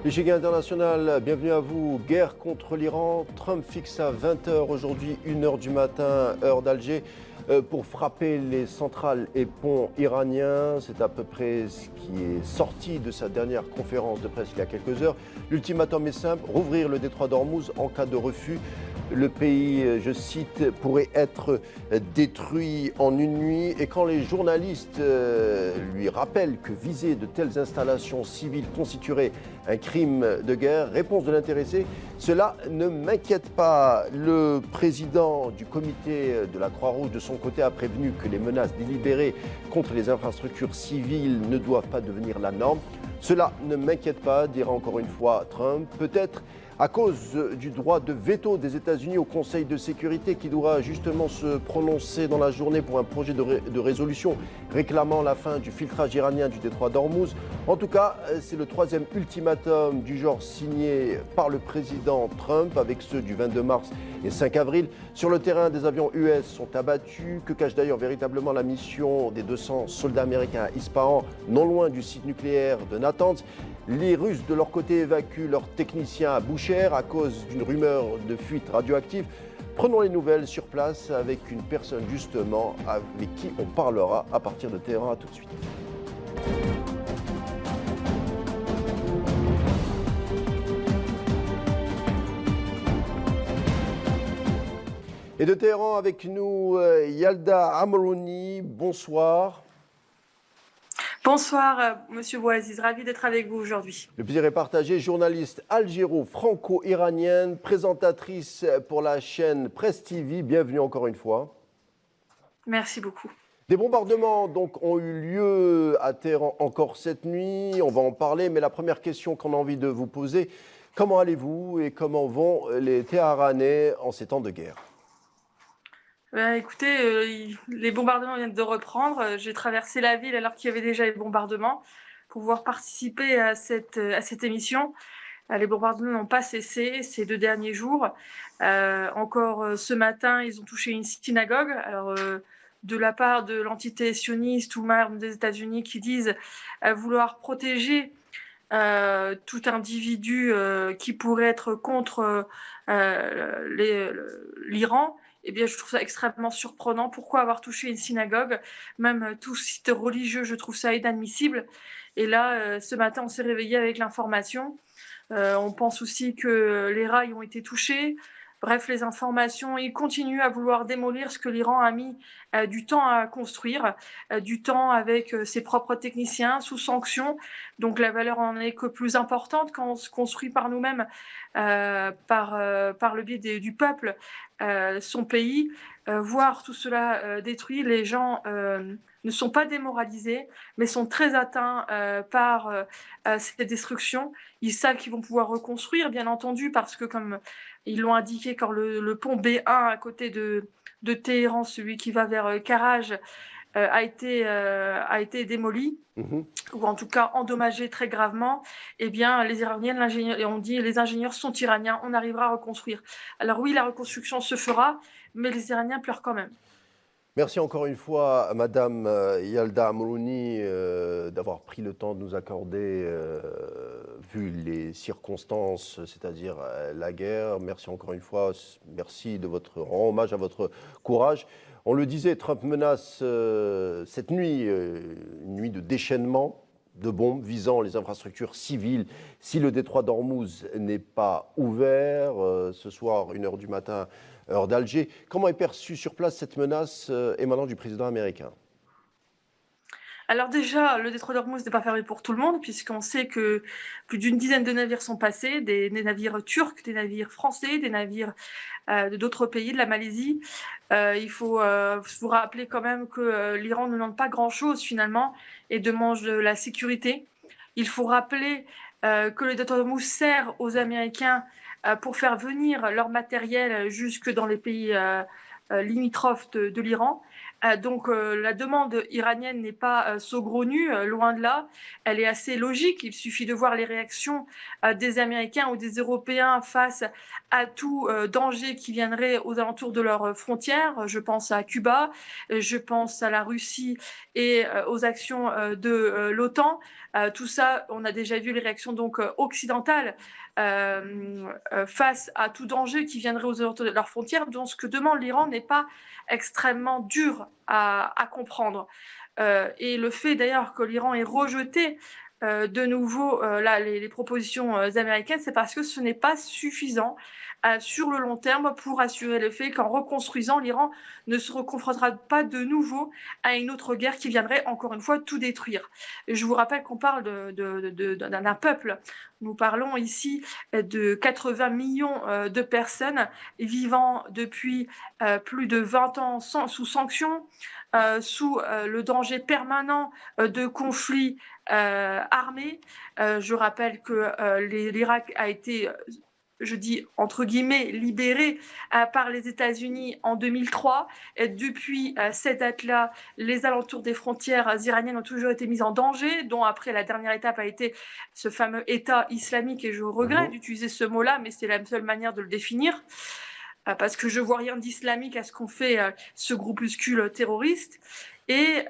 L'échiquier international, bienvenue à vous. Guerre contre l'Iran. Trump fixe à 20 h aujourd'hui, 1 h du matin, heure d'Alger, pour frapper les centrales et ponts iraniens. C'est à peu près ce qui est sorti de sa dernière conférence de presse il y a quelques heures. L'ultimatum est simple, rouvrir le détroit d'Ormuz en cas de refus. Le pays, je cite, pourrait être détruit en une nuit. Et quand les journalistes lui rappellent que viser de telles installations civiles constituerait un crime de guerre, réponse de l'intéressé: cela ne m'inquiète pas. Le président du comité de la Croix-Rouge, de son côté, a prévenu que les menaces délibérées contre les infrastructures civiles ne doivent pas devenir la norme. Cela ne m'inquiète pas, dira encore une fois Trump, peut-être à cause du droit de veto des États-Unis au Conseil de sécurité qui doit justement se prononcer dans la journée pour un projet de résolution réclamant la fin du filtrage iranien du détroit d'Ormuz. En tout cas, c'est le troisième ultimatum du genre signé par le président Trump, avec ceux du 22 mars et 5 avril. Sur le terrain, des avions US sont abattus. Que cache d'ailleurs véritablement la mission des 200 soldats américains à Ispahan, non loin du site nucléaire de Natanz? Les Russes, de leur côté, évacuent leurs techniciens à Boucher à cause d'une rumeur de fuite radioactive. Prenons les nouvelles sur place avec une personne justement avec qui on parlera à partir de Téhéran. À tout de suite. Et de Téhéran avec nous, Yalda Amrouni. Bonsoir. Bonsoir, Monsieur Bouaziz, ravi d'être avec vous aujourd'hui. Le plaisir est partagé. Journaliste algéro-franco-iranienne, présentatrice pour la chaîne Presse TV. Bienvenue encore une fois. Merci beaucoup. Des bombardements donc ont eu lieu à Téhéran encore cette nuit. On va en parler, mais la première question qu'on a envie de vous poser: comment allez-vous et comment vont les Téhéranais en ces temps de guerre? Écoutez, les bombardements viennent de reprendre. J'ai traversé la ville alors qu'il y avait déjà les bombardements pour pouvoir participer à cette émission. Les bombardements n'ont pas cessé ces 2 derniers jours. Encore ce matin, ils ont touché une synagogue. Alors, de la part de l'entité sioniste ou même des États-Unis qui disent vouloir protéger tout individu qui pourrait être contre l'Iran. Eh bien, je trouve ça extrêmement surprenant. Pourquoi avoir touché une synagogue? Même tout site religieux, je trouve ça inadmissible. Et là, ce matin, on s'est réveillé avec l'information. On pense aussi que les rails ont été touchés. Bref, les informations, ils continuent à vouloir démolir ce que l'Iran a mis du temps à construire, du temps avec ses propres techniciens, sous sanction. Donc la valeur en est que plus importante quand on se construit par nous-mêmes, par le biais du peuple, son pays. Voir tout cela détruit, les gens ne sont pas démoralisés, mais sont très atteints par ces destructions. Ils savent qu'ils vont pouvoir reconstruire, bien entendu, parce que comme ils l'ont indiqué, quand le pont B1 à côté de Téhéran, celui qui va vers Karaj, a été démoli, ou en tout cas endommagé très gravement, eh bien les Iraniens, on dit les ingénieurs sont iraniens, on arrivera à reconstruire. Alors oui, la reconstruction se fera, mais les Iraniens pleurent quand même. Merci encore une fois, Madame Yalda Amrouni, d'avoir pris le temps de nous accorder, vu les circonstances, c'est-à-dire la guerre. Merci encore une fois, merci de votre rend hommage à votre courage. On le disait, Trump menace cette nuit, une nuit de déchaînement de bombes visant les infrastructures civiles si le détroit d'Ormuz n'est pas ouvert. Ce soir, 1 h du matin, heure d'Alger. Comment est perçue sur place cette menace émanant du président américain? Alors déjà, le détroit d'Ormuz n'est pas fermé pour tout le monde, puisqu'on sait que plus d'une dizaine de navires sont passés, des navires turcs, des navires français, des navires d'autres pays, de la Malaisie. Il faut vous rappeler quand même que l'Iran ne demande pas grand-chose finalement et demande de la sécurité. Il faut rappeler que le détroit d'Ormuz sert aux Américains pour faire venir leur matériel jusque dans les pays limitrophes de l'Iran. La demande iranienne n'est pas saugrenue, loin de là. Elle est assez logique. Il suffit de voir les réactions des Américains ou des Européens face à tout danger qui viendrait aux alentours de leurs frontières. Je pense à Cuba, je pense à la Russie et aux actions de l'OTAN. Tout ça, on a déjà vu les réactions donc occidentales face à tout danger qui viendrait aux alentours de leurs frontières. Donc, ce que demande l'Iran n'est pas extrêmement dur à comprendre. Et le fait d'ailleurs que l'Iran ait rejeté de nouveau les propositions américaines, c'est parce que ce n'est pas suffisant sur le long terme pour assurer le fait qu'en reconstruisant, l'Iran ne se reconfrontera pas de nouveau à une autre guerre qui viendrait encore une fois tout détruire. Et je vous rappelle qu'on parle d'un peuple. Nous parlons ici de 80 millions de personnes vivant depuis plus de 20 ans sous sanctions, sous le danger permanent de conflits armés. Je rappelle que l'Irak a été, je dis entre guillemets, libéré par les États-Unis en 2003. Et depuis cette date-là, les alentours des frontières iraniennes ont toujours été mises en danger, dont après la dernière étape a été ce fameux État islamique, et je regrette d'utiliser ce mot-là, mais c'est la seule manière de le définir. Parce que je vois rien d'islamique à ce qu'on fait ce groupuscule terroriste. Et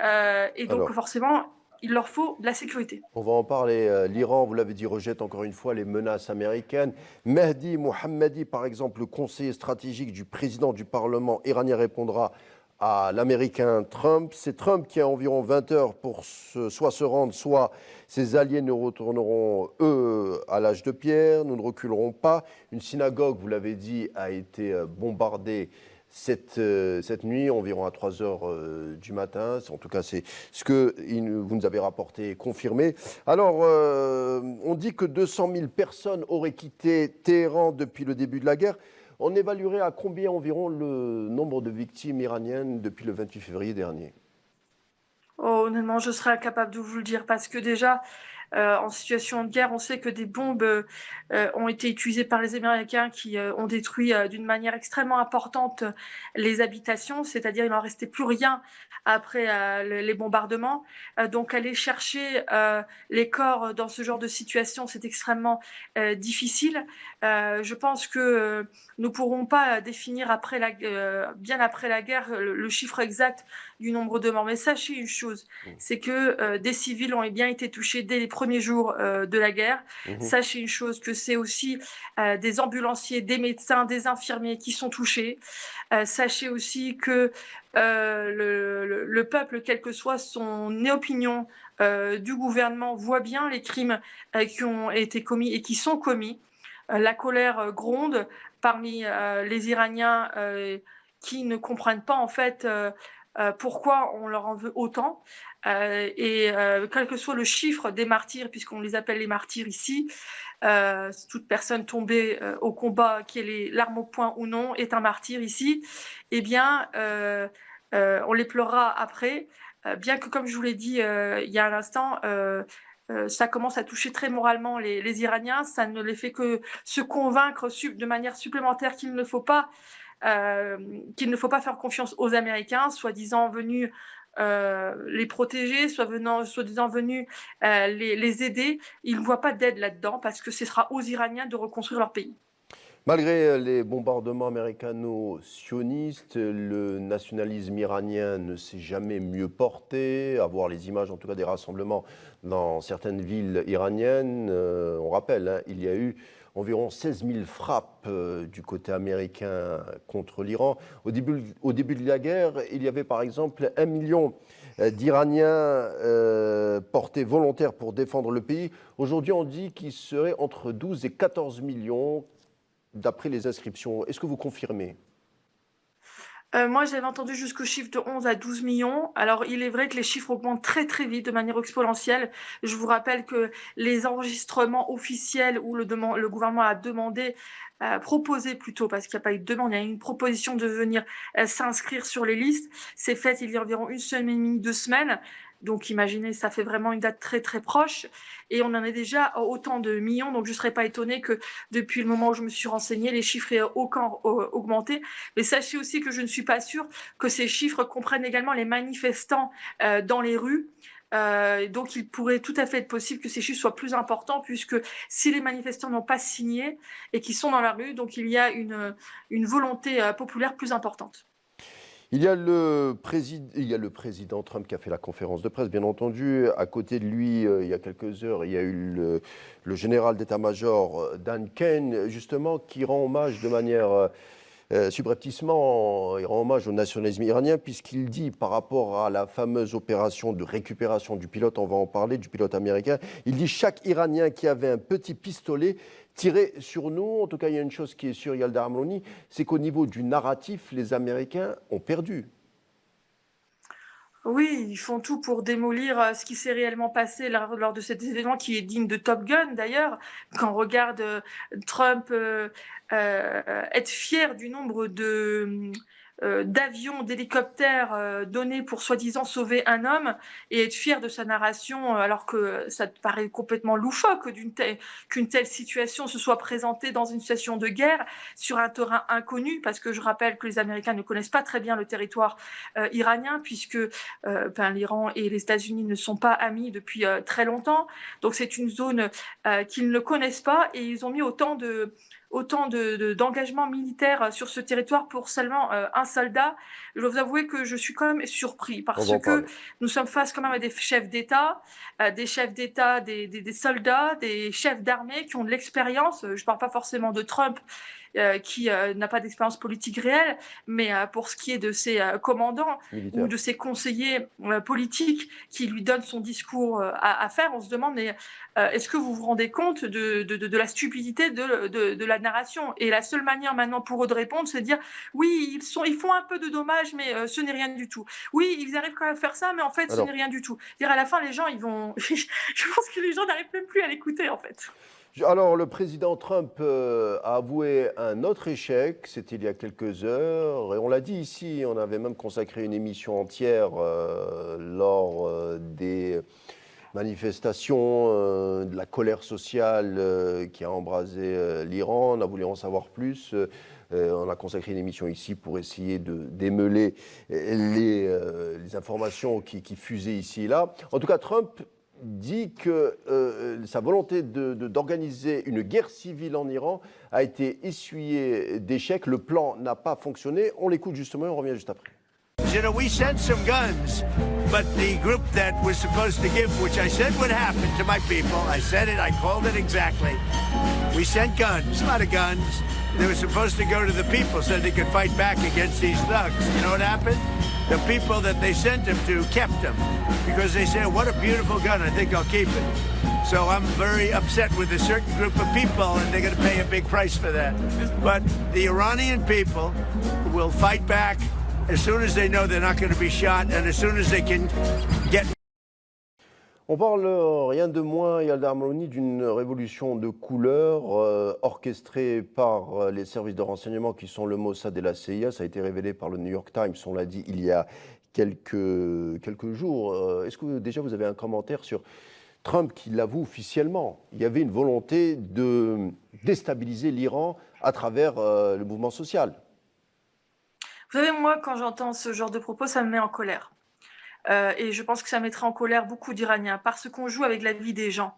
donc, forcément, il leur faut de la sécurité. On va en parler. L'Iran, vous l'avez dit, rejette encore une fois les menaces américaines. Mehdi Mohammadi, par exemple, le conseiller stratégique du président du Parlement iranien, répondra à l'Américain Trump. C'est Trump qui a environ 20 heures pour soit se rendre, soit ses alliés nous retourneront, eux, à l'âge de pierre. Nous ne reculerons pas. Une synagogue, vous l'avez dit, a été bombardée cette nuit, environ à 3 heures du matin. En tout cas, c'est ce que vous nous avez rapporté et confirmé. Alors, on dit que 200 000 personnes auraient quitté Téhéran depuis le début de la guerre. On évaluerait à combien environ le nombre de victimes iraniennes depuis le 28 février dernier? Oh, honnêtement, je serais incapable de vous le dire parce que déjà, en situation de guerre, on sait que des bombes ont été utilisées par les Américains qui ont détruit d'une manière extrêmement importante les habitations, c'est-à-dire il n'en restait plus rien après les bombardements. Donc aller chercher les corps dans ce genre de situation, c'est extrêmement difficile. Je pense que nous ne pourrons pas définir bien après la guerre le chiffre exact du nombre de morts. Mais sachez une chose, c'est que des civils ont bien été touchés dès les premiers jours de la guerre. Sachez une chose, que c'est aussi des ambulanciers, des médecins, des infirmiers qui sont touchés. Sachez aussi que le peuple, quelle que soit son opinion du gouvernement, voit bien les crimes qui ont été commis et qui sont commis. La colère gronde parmi les Iraniens qui ne comprennent pas en fait pourquoi on leur en veut autant. Quel que soit le chiffre des martyrs, puisqu'on les appelle les martyrs ici, toute personne tombée au combat, qui ait l'arme au poing ou non, est un martyr ici, eh bien, on les pleurera après, bien que, comme je vous l'ai dit il y a un instant, ça commence à toucher très moralement les Iraniens. Ça ne les fait que se convaincre de manière supplémentaire qu'il ne faut pas faire confiance aux Américains, soi-disant venus les protéger, soi-disant venus les aider. Ils ne voient pas d'aide là-dedans parce que ce sera aux Iraniens de reconstruire leur pays. Malgré les bombardements américano-sionistes, le nationalisme iranien ne s'est jamais mieux porté. À voir les images, en tout cas, des rassemblements dans certaines villes iraniennes. On rappelle, il y a eu environ 16 000 frappes du côté américain contre l'Iran. Au début de la guerre, il y avait par exemple 1 million d'Iraniens portés volontaires pour défendre le pays. Aujourd'hui, on dit qu'il serait entre 12 et 14 millions d'après les inscriptions. Est-ce que vous confirmez ? Moi, j'avais entendu jusqu'au chiffre de 11 à 12 millions. Alors, il est vrai que les chiffres augmentent très, très vite, de manière exponentielle. Je vous rappelle que les enregistrements officiels où le gouvernement a demandé, proposé plutôt, parce qu'il n'y a pas eu de demande, il y a eu une proposition de venir s'inscrire sur les listes. C'est fait il y a environ une semaine et demie, 2 semaines. Donc imaginez, ça fait vraiment une date très, très proche et on en est déjà à autant de millions. Donc je ne serais pas étonnée que depuis le moment où je me suis renseignée, les chiffres aient aucun augmenté. Mais sachez aussi que je ne suis pas sûre que ces chiffres comprennent également les manifestants dans les rues. Donc il pourrait tout à fait être possible que ces chiffres soient plus importants puisque si les manifestants n'ont pas signé et qu'ils sont dans la rue, donc il y a une volonté populaire plus importante. Il y a le président Trump qui a fait la conférence de presse, bien entendu. À côté de lui, il y a quelques heures, il y a eu le général d'état-major Dan Kane, justement, qui rend hommage de manière subrepticement, il rend hommage au nationalisme iranien, puisqu'il dit par rapport à la fameuse opération de récupération du pilote, on va en parler, du pilote américain, il dit chaque Iranien qui avait un petit pistolet tiré sur nous. En tout cas, il y a une chose qui est sûre, Yalda Amlouni, c'est qu'au niveau du narratif, les Américains ont perdu. Oui, ils font tout pour démolir ce qui s'est réellement passé lors de cet événement qui est digne de Top Gun d'ailleurs. Quand on regarde Trump être fier du nombre d'avions, d'hélicoptères donnés pour soi-disant sauver un homme et être fier de sa narration alors que ça te paraît complètement loufoque qu'une telle situation se soit présentée dans une situation de guerre sur un terrain inconnu parce que je rappelle que les Américains ne connaissent pas très bien le territoire iranien puisque l'Iran et les États-Unis ne sont pas amis depuis très longtemps. Donc c'est une zone qu'ils ne connaissent pas et ils ont mis autant d'engagement militaire sur ce territoire pour seulement un soldat. Je dois vous avouer que je suis quand même surpris parce que nous sommes face quand même à des chefs d'État, des soldats, des chefs d'armée qui ont de l'expérience. Je ne parle pas forcément de Trump qui n'a pas d'expérience politique réelle, mais pour ce qui est de ses commandants ou de ses conseillers politiques qui lui donnent son discours à faire, on se demande mais est-ce que vous vous rendez compte de la stupidité de la narration? Et la seule manière maintenant pour eux de répondre, c'est de dire oui, ils font un peu de dommages, mais ce n'est rien du tout. Oui, ils arrivent quand même à faire ça, mais en fait, ce n'est rien du tout. Dire à la fin, les gens, ils vont. Je pense que les gens n'arrivent même plus à l'écouter, en fait. Alors, le président Trump a avoué un autre échec, c'était il y a quelques heures, et on l'a dit ici, on avait même consacré une émission entière lors des manifestations, de la colère sociale qui a embrasé l'Iran. On a voulu en savoir plus. On a consacré une émission ici pour essayer de démêler les informations qui fusaient ici et là. En tout cas, Trump dit que sa volonté d'organiser une guerre civile en Iran a été essuyée d'échecs. Le plan n'a pas fonctionné. On l'écoute justement et on revient juste après. You know, we sent some guns, but the group that was supposed to give, which I said would happen to my people, I said it, I called it exactly. We sent guns, a lot of guns. They were supposed to go to the people so they could fight back against these thugs. You know what happened? The people that they sent them to kept them because they said, what a beautiful gun, I think I'll keep it. So I'm very upset with a certain group of people and they're going to pay a big price for that. But the Iranian people will fight back as soon as they know they're not going to be shot and as soon as they can get. On parle rien de moins, Yalda Amlouni, d'une révolution de couleur orchestrée par les services de renseignement qui sont le Mossad et la CIA. Ça a été révélé par le New York Times, on l'a dit, il y a quelques jours. Est-ce que déjà vous avez un commentaire sur Trump qui l'avoue officiellement? Il y avait une volonté de déstabiliser l'Iran à travers le mouvement social. Vous savez, moi, quand j'entends ce genre de propos, ça me met en colère. Et je pense que ça mettrait en colère beaucoup d'Iraniens parce qu'on joue avec la vie des gens.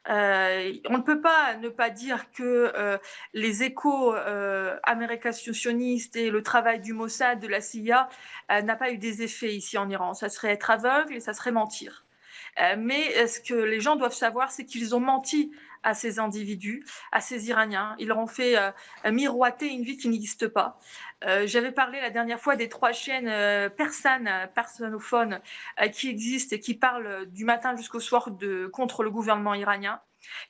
On ne peut pas ne pas dire que les échos américains-sionistes et le travail du Mossad, de la CIA, n'a pas eu des effets ici en Iran. Ça serait être aveugle et ça serait mentir. Mais ce que les gens doivent savoir, c'est qu'ils ont menti à ces individus, à ces Iraniens. Ils leur ont fait miroiter une vie qui n'existe pas. J'avais parlé la dernière fois des 3 chaînes personnophones qui existent et qui parlent du matin jusqu'au soir contre le gouvernement iranien,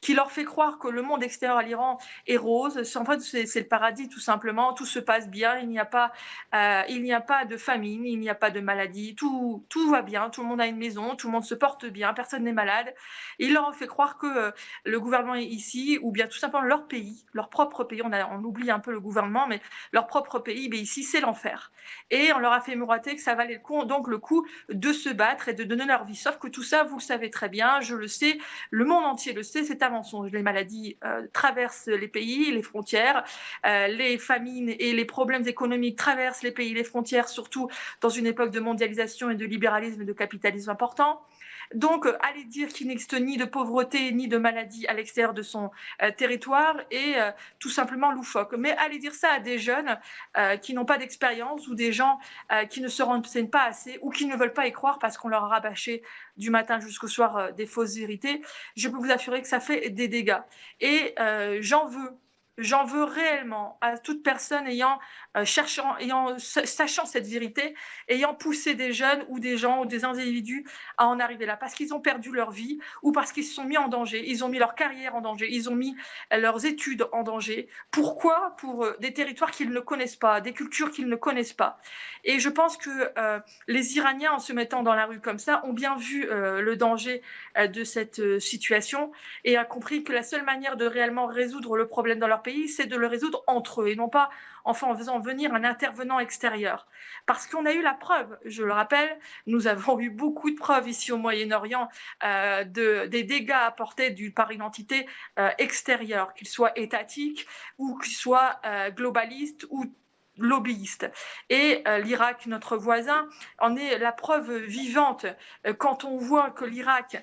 qui leur fait croire que le monde extérieur à l'Iran est rose. En fait, c'est le paradis tout simplement. Tout se passe bien. Il n'y a pas de famine, il n'y a pas de maladie. Tout va bien. Tout le monde a une maison. Tout le monde se porte bien. Personne n'est malade. Et il leur fait croire que le gouvernement gouvernement ici, ou bien tout simplement leur pays, leur propre pays, on oublie un peu le gouvernement, mais leur propre pays, mais ici c'est l'enfer. Et on leur a fait miroiter que ça valait le coup de se battre et de donner leur vie. Sauf que tout ça, vous le savez très bien, je le sais, le monde entier le sait, c'est un mensonge. Les maladies traversent les pays, les frontières, les famines et les problèmes économiques traversent les pays, les frontières, surtout dans une époque de mondialisation et de libéralisme et de capitalisme important. Donc, aller dire qu'il n'existe ni de pauvreté ni de maladie à l'extérieur de son territoire est tout simplement loufoque. Mais aller dire ça à des jeunes qui n'ont pas d'expérience ou des gens qui ne se renseignent pas assez ou qui ne veulent pas y croire parce qu'on leur a rabâché du matin jusqu'au soir des fausses vérités, je peux vous assurer que ça fait des dégâts. Et J'en veux réellement à toute personne sachant cette vérité, ayant poussé des jeunes ou des gens ou des individus à en arriver là, parce qu'ils ont perdu leur vie ou parce qu'ils se sont mis en danger, ils ont mis leur carrière en danger, ils ont mis leurs études en danger. Pourquoi ? Pour des territoires qu'ils ne connaissent pas, des cultures qu'ils ne connaissent pas. Et je pense que les Iraniens, en se mettant dans la rue comme ça, ont bien vu le danger de cette situation et a compris que la seule manière de réellement résoudre le problème dans leur pays, c'est de le résoudre entre eux et non pas en faisant venir un intervenant extérieur. Parce qu'on a eu la preuve, je le rappelle, nous avons eu beaucoup de preuves ici au Moyen-Orient des dégâts apportés par une entité extérieure, qu'il soit étatique ou qu'il soit globaliste ou lobbyiste. Et l'Irak, notre voisin, en est la preuve vivante quand on voit que l'Irak,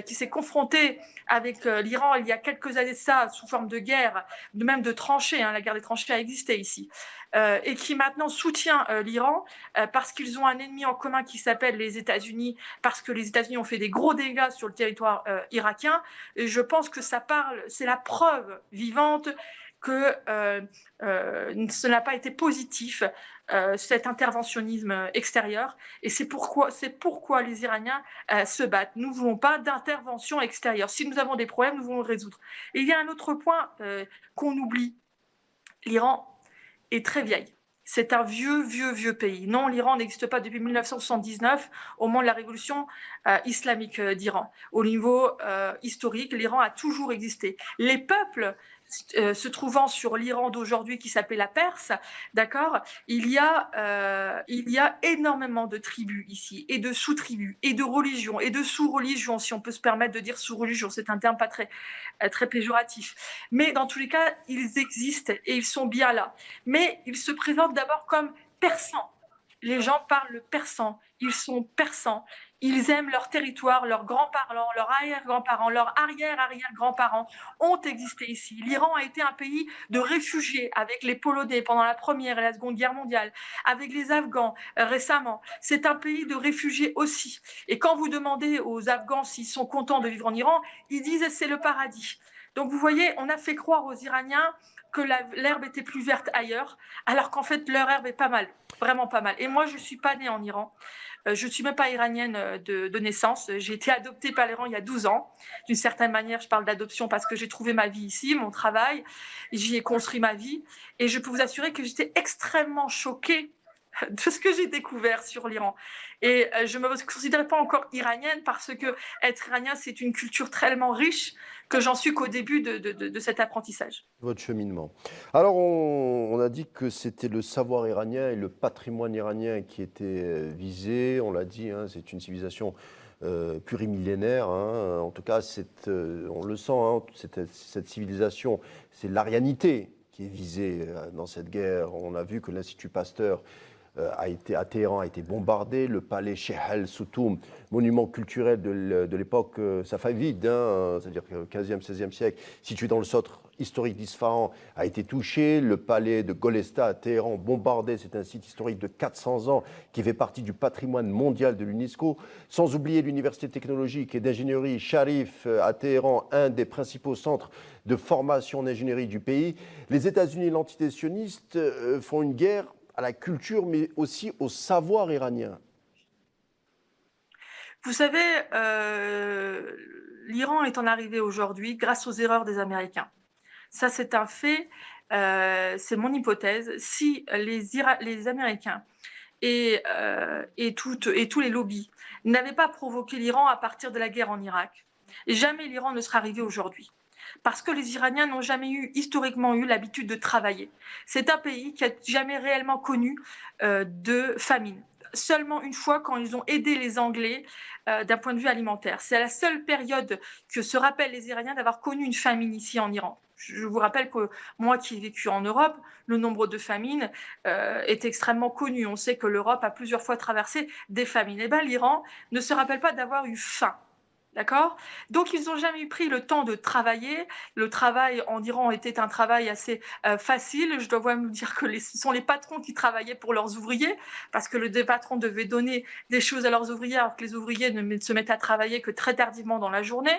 qui s'est confronté avec l'Iran il y a quelques années de ça, sous forme de guerre, même de tranchées, la guerre des tranchées a existé ici, et qui maintenant soutient l'Iran parce qu'ils ont un ennemi en commun qui s'appelle les États-Unis, parce que les États-Unis ont fait des gros dégâts sur le territoire irakien. Et je pense que c'est la preuve vivante que ce n'a pas été positif, cet interventionnisme extérieur. Et c'est pourquoi les Iraniens se battent. Nous ne voulons pas d'intervention extérieure. Si nous avons des problèmes, nous voulons le résoudre. Et il y a un autre point qu'on oublie. L'Iran est très vieille. C'est un vieux pays. Non, l'Iran n'existe pas depuis 1979, au moment de la révolution islamique d'Iran. Au niveau historique, l'Iran a toujours existé. Les peuples se trouvant sur l'Iran d'aujourd'hui qui s'appelait la Perse, d'accord, il y a énormément de tribus ici, et de sous-tribus, et de religions, et de sous-religions, si on peut se permettre de dire sous-religion, c'est un terme pas très péjoratif. Mais dans tous les cas, ils existent et ils sont bien là. Mais ils se présentent d'abord comme persans. Les gens parlent le persan, ils sont persans, ils aiment leur territoire, leurs grands-parents, leurs arrière-grands-parents, leurs arrière-arrière-grands-parents ont existé ici. L'Iran a été un pays de réfugiés avec les Polonais pendant la Première et la Seconde Guerre mondiale, avec les Afghans récemment. C'est un pays de réfugiés aussi. Et quand vous demandez aux Afghans s'ils sont contents de vivre en Iran, ils disent c'est le paradis. Donc vous voyez, on a fait croire aux Iraniens que l'herbe était plus verte ailleurs, alors qu'en fait leur herbe est pas mal, vraiment pas mal. Et moi je suis pas née en Iran, je suis même pas iranienne de naissance, j'ai été adoptée par l'Iran il y a 12 ans. D'une certaine manière, je parle d'adoption parce que j'ai trouvé ma vie ici, mon travail, j'y ai construit ma vie, et je peux vous assurer que j'étais extrêmement choquée de ce que j'ai découvert sur l'Iran. Et je ne me considère pas encore iranienne parce que être iranien, c'est une culture tellement riche que j'en suis qu'au début de cet apprentissage. Votre cheminement. Alors, on a dit que c'était le savoir iranien et le patrimoine iranien qui étaient visés. On l'a dit, c'est une civilisation plurimillénaire. En tout cas, on le sent, cette civilisation, c'est l'arianité qui est visée dans cette guerre. On a vu que l'Institut Pasteur à Téhéran a été bombardé, le palais Cheikh al-Soutoum, monument culturel de l'époque safavide, c'est-à-dire 15e, 16e siècle, situé dans le centre historique d'Isfahan, a été touché. Le palais de Golestan à Téhéran bombardé, c'est un site historique de 400 ans qui fait partie du patrimoine mondial de l'UNESCO. Sans oublier l'université technologique et d'ingénierie Sharif à Téhéran, un des principaux centres de formation d'ingénierie du pays. Les États-Unis et l'entité sioniste font une guerre à la culture, mais aussi au savoir iranien. Vous savez, l'Iran est en arrivée aujourd'hui grâce aux erreurs des Américains. Ça, c'est un fait, c'est mon hypothèse. Si les Américains et tous les lobbies n'avaient pas provoqué l'Iran à partir de la guerre en Irak, Et jamais l'Iran ne serait arrivé aujourd'hui. Parce que les Iraniens n'ont jamais historiquement eu l'habitude de travailler. C'est un pays qui n'a jamais réellement connu de famine. Seulement une fois quand ils ont aidé les Anglais d'un point de vue alimentaire. C'est la seule période que se rappellent les Iraniens d'avoir connu une famine ici en Iran. Je vous rappelle que moi qui ai vécu en Europe, le nombre de famines est extrêmement connu. On sait que l'Europe a plusieurs fois traversé des famines. Eh bien, l'Iran ne se rappelle pas d'avoir eu faim. D'accord ? Donc, ils n'ont jamais pris le temps de travailler. Le travail en Iran était un travail assez facile. Je dois vous dire que ce sont les patrons qui travaillaient pour leurs ouvriers, parce que les patrons devaient donner des choses à leurs ouvriers, alors que les ouvriers ne se mettent à travailler que très tardivement dans la journée.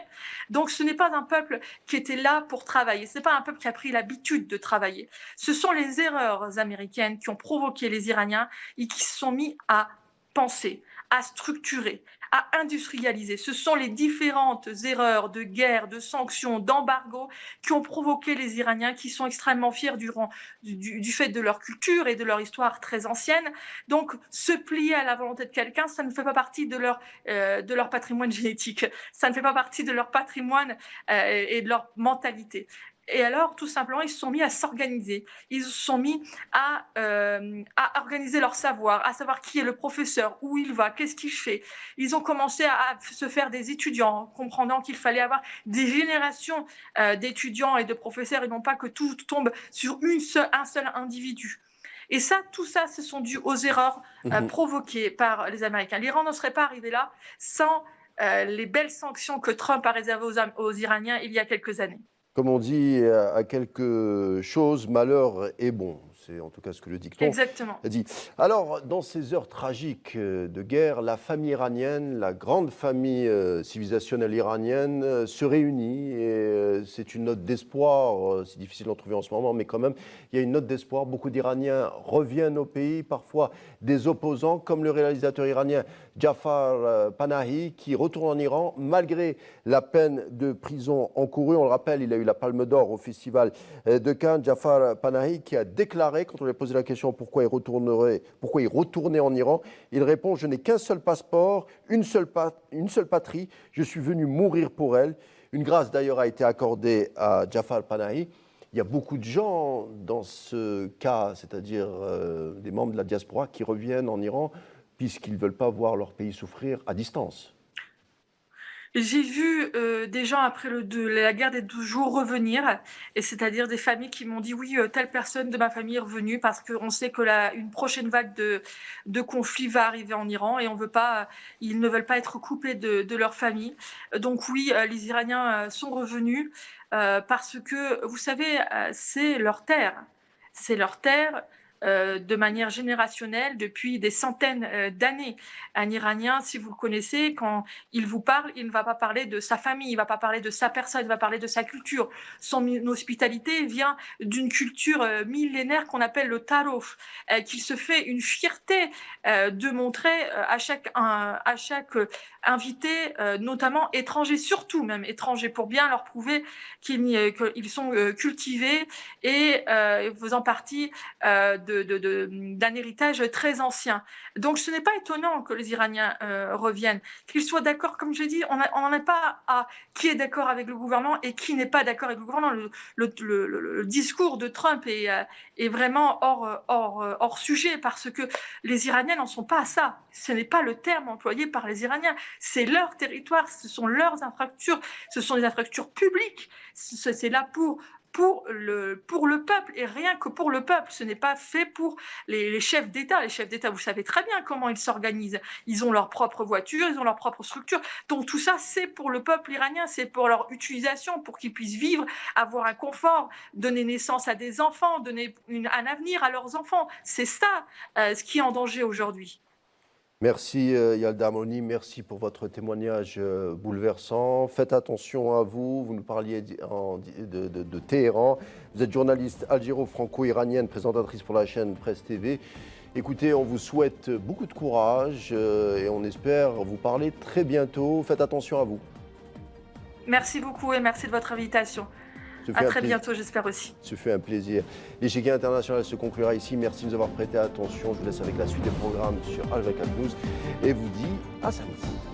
Donc, ce n'est pas un peuple qui était là pour travailler. Ce n'est pas un peuple qui a pris l'habitude de travailler. Ce sont les erreurs américaines qui ont provoqué les Iraniens et qui se sont mis à penser, à structurer, à industrialiser. Ce sont les différentes erreurs de guerre, de sanctions, d'embargo qui ont provoqué les Iraniens, qui sont extrêmement fiers du fait de leur culture et de leur histoire très ancienne. Donc, se plier à la volonté de quelqu'un, ça ne fait pas partie de leur patrimoine génétique. Ça ne fait pas partie de leur patrimoine et de leur mentalité. Et alors, tout simplement, ils se sont mis à s'organiser. Ils se sont mis à organiser leur savoir, à savoir qui est le professeur, où il va, qu'est-ce qu'il fait. Ils ont commencé à se faire des étudiants, comprenant qu'il fallait avoir des générations d'étudiants et de professeurs, et non pas que tout tombe sur un seul individu. Et ça, tout ça, ce sont dus aux erreurs provoquées par les Américains. L'Iran ne serait pas arrivé là sans les belles sanctions que Trump a réservées aux Iraniens il y a quelques années. Comme on dit, à quelque chose, malheur est bon. C'est en tout cas ce que le dicton dit. Alors, dans ces heures tragiques de guerre, la famille iranienne, la grande famille civilisationnelle iranienne se réunit et c'est une note d'espoir. C'est difficile d'en trouver en ce moment, mais quand même, il y a une note d'espoir. Beaucoup d'Iraniens reviennent au pays, parfois des opposants, comme le réalisateur iranien Jafar Panahi, qui retourne en Iran malgré la peine de prison encourue. On le rappelle, il a eu la Palme d'Or au Festival de Cannes. Jafar Panahi qui a déclaré, quand on lui a posé la question pourquoi il retournait en Iran, il répond « Je n'ai qu'un seul passeport, une seule patrie, je suis venu mourir pour elle ». Une grâce d'ailleurs a été accordée à Jafar Panahi. Il y a beaucoup de gens dans ce cas, c'est-à-dire des membres de la diaspora qui reviennent en Iran puisqu'ils ne veulent pas voir leur pays souffrir à distance. J'ai vu des gens après la guerre des 12 jours revenir, et c'est-à-dire des familles qui m'ont dit oui, telle personne de ma famille est revenue parce qu'on sait que une prochaine vague de conflit va arriver en Iran et ils ne veulent pas être coupés de leur famille. Donc oui, les Iraniens sont revenus parce que, vous savez, c'est leur terre. C'est leur terre. De manière générationnelle depuis des centaines d'années. Un Iranien, si vous le connaissez, quand il vous parle, il ne va pas parler de sa famille, il ne va pas parler de sa personne, il va parler de sa culture. Son hospitalité vient d'une culture millénaire qu'on appelle le tarouf, qui se fait une fierté de montrer à chaque invité, notamment étrangers, surtout même étrangers, pour bien leur prouver qu'ils sont cultivés et faisant partie d'un héritage très ancien. Donc ce n'est pas étonnant que les Iraniens reviennent. Qu'ils soient d'accord, comme je dis, on n'en est pas à qui est d'accord avec le gouvernement et qui n'est pas d'accord avec le gouvernement. Le discours de Trump est vraiment hors sujet parce que les Iraniens n'en sont pas à ça. Ce n'est pas le terme employé par les Iraniens. C'est leur territoire, ce sont leurs infrastructures, ce sont des infrastructures publiques. C'est là pour le peuple et rien que pour le peuple. Ce n'est pas fait pour les chefs d'État. Les chefs d'État, vous savez très bien comment ils s'organisent. Ils ont leur propre voiture, ils ont leur propre structure. Donc tout ça, c'est pour le peuple iranien, c'est pour leur utilisation, pour qu'ils puissent vivre, avoir un confort, donner naissance à des enfants, donner un avenir à leurs enfants. C'est ça ce qui est en danger aujourd'hui. Merci Yalda Amoni, merci pour votre témoignage bouleversant. Faites attention à vous, vous nous parliez de Téhéran. Vous êtes journaliste algéro-franco-iranienne, présentatrice pour la chaîne Presse TV. Écoutez, on vous souhaite beaucoup de courage et on espère vous parler très bientôt. Faites attention à vous. Merci beaucoup et merci de votre invitation. À très bientôt, j'espère aussi. Ce fut un plaisir. L'échiquier international se conclura ici. Merci de nous avoir prêté attention. Je vous laisse avec la suite des programmes sur Al 24 News et vous dis à samedi.